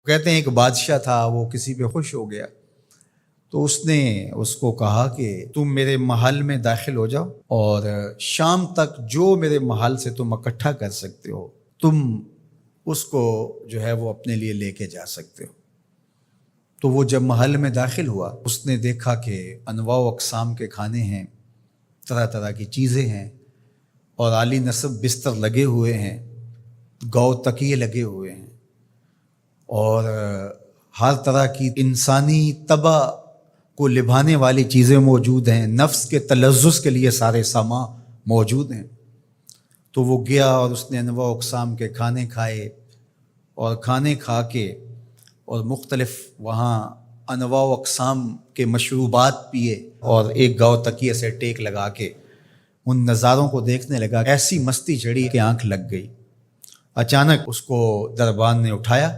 کہتے ہیں ایک بادشاہ تھا، وہ کسی پہ خوش ہو گیا تو اس نے اس کو کہا کہ تم میرے محل میں داخل ہو جاؤ اور شام تک جو میرے محل سے تم اکٹھا کر سکتے ہو تم اس کو جو ہے وہ اپنے لیے لے کے جا سکتے ہو۔ تو وہ جب محل میں داخل ہوا اس نے دیکھا کہ انواع و اقسام کے کھانے ہیں، طرح طرح کی چیزیں ہیں اور عالی نصب بستر لگے ہوئے ہیں، گو تکیے لگے ہوئے ہیں اور ہر طرح کی انسانی طبع کو لبھانے والی چیزیں موجود ہیں، نفس کے تلذذ کے لیے سارے سامان موجود ہیں۔ تو وہ گیا اور اس نے انواع و اقسام کے کھانے کھائے اور کھانے کھا کے اور مختلف وہاں انواع و اقسام کے مشروبات پیے اور ایک گاؤ تکیے سے ٹیک لگا کے ان نظاروں کو دیکھنے لگا۔ ایسی مستی چڑھی کہ آنکھ لگ گئی۔ اچانک اس کو دربان نے اٹھایا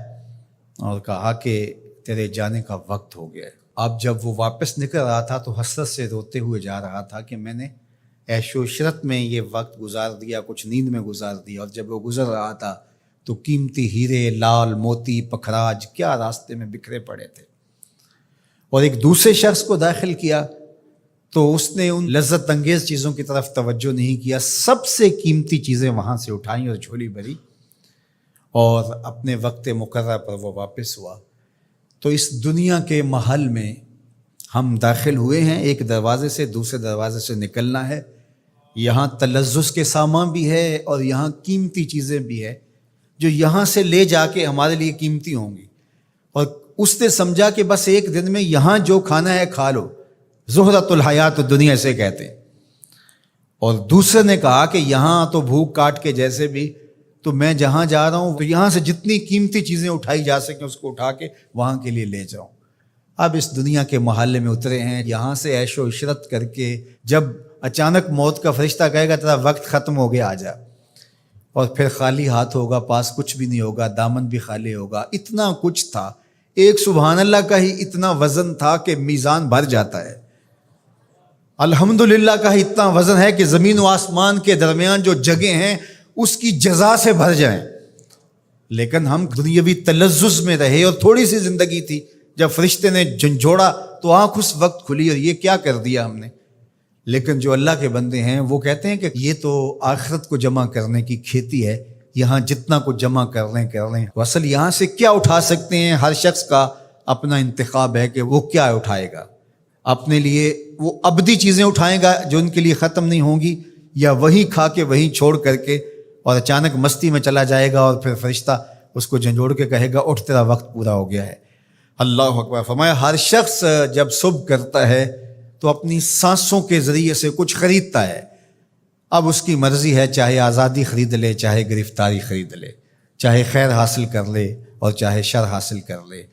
اور کہا کہ تیرے جانے کا وقت ہو گیا ہے۔ اب جب وہ واپس نکل رہا تھا تو حسرت سے روتے ہوئے جا رہا تھا کہ میں نے عیش و عشرت میں یہ وقت گزار دیا، کچھ نیند میں گزار دیا، اور جب وہ گزر رہا تھا تو قیمتی ہیرے، لال موتی، پکھراج کیا راستے میں بکھرے پڑے تھے۔ اور ایک دوسرے شخص کو داخل کیا تو اس نے ان لذت انگیز چیزوں کی طرف توجہ نہیں کیا، سب سے قیمتی چیزیں وہاں سے اٹھائیں اور جھولی بھری اور اپنے وقت مقررہ پر وہ واپس ہوا۔ تو اس دنیا کے محل میں ہم داخل ہوئے ہیں، ایک دروازے سے دوسرے دروازے سے نکلنا ہے۔ یہاں تلذذ کے سامان بھی ہے اور یہاں قیمتی چیزیں بھی ہے جو یہاں سے لے جا کے ہمارے لیے قیمتی ہوں گی، اور اس نے سمجھا کہ بس ایک دن میں یہاں جو کھانا ہے کھا لو، زہرۃ الحیات دنیا سے کہتے ہیں۔ اور دوسرے نے کہا کہ یہاں تو بھوک کاٹ کے جیسے بھی تو میں جہاں جا رہا ہوں تو یہاں سے جتنی قیمتی چیزیں اٹھائی جا سکیں اس کو اٹھا کے وہاں کے لیے لے جاؤں۔ اب اس دنیا کے محلے میں اترے ہیں، یہاں سے عیش و عشرت کر کے جب اچانک موت کا فرشتہ کہے گا تیرا وقت ختم ہو گیا، آ جا، اور پھر خالی ہاتھ ہوگا، پاس کچھ بھی نہیں ہوگا، دامن بھی خالی ہوگا۔ اتنا کچھ تھا، ایک سبحان اللہ کا ہی اتنا وزن تھا کہ میزان بھر جاتا ہے، الحمدللہ کا ہی اتنا وزن ہے کہ زمین و آسمان کے درمیان جو جگہیں ہیں اس کی جزا سے بھر جائیں۔ لیکن ہم دنیاوی تلذذ میں رہے اور تھوڑی سی زندگی تھی، جب فرشتے نے جھنجھوڑا تو آنکھ اس وقت کھلی اور یہ کیا کر دیا ہم نے۔ لیکن جو اللہ کے بندے ہیں وہ کہتے ہیں کہ یہ تو آخرت کو جمع کرنے کی کھیتی ہے، یہاں جتنا کچھ جمع کر لیں۔ اصل یہاں سے کیا اٹھا سکتے ہیں، ہر شخص کا اپنا انتخاب ہے کہ وہ کیا اٹھائے گا۔ اپنے لیے وہ ابدی چیزیں اٹھائے گا جو ان کے لیے ختم نہیں ہوں گی، یا وہیں کھا کے وہیں چھوڑ کر کے اور اچانک مستی میں چلا جائے گا اور پھر فرشتہ اس کو جھنجھوڑ کے کہے گا اٹھ تیرا وقت پورا ہو گیا ہے۔ اللہ اکبر۔ فرمایا ہر شخص جب صبح کرتا ہے تو اپنی سانسوں کے ذریعے سے کچھ خریدتا ہے۔ اب اس کی مرضی ہے، چاہے آزادی خرید لے، چاہے گرفتاری خرید لے، چاہے خیر حاصل کر لے اور چاہے شر حاصل کر لے۔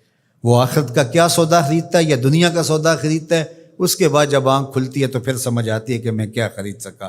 وہ آخرت کا کیا سودا خریدتا ہے یا دنیا کا سودا خریدتا ہے، اس کے بعد جب آنکھ کھلتی ہے تو پھر سمجھ آتی ہے کہ میں کیا خرید سکا۔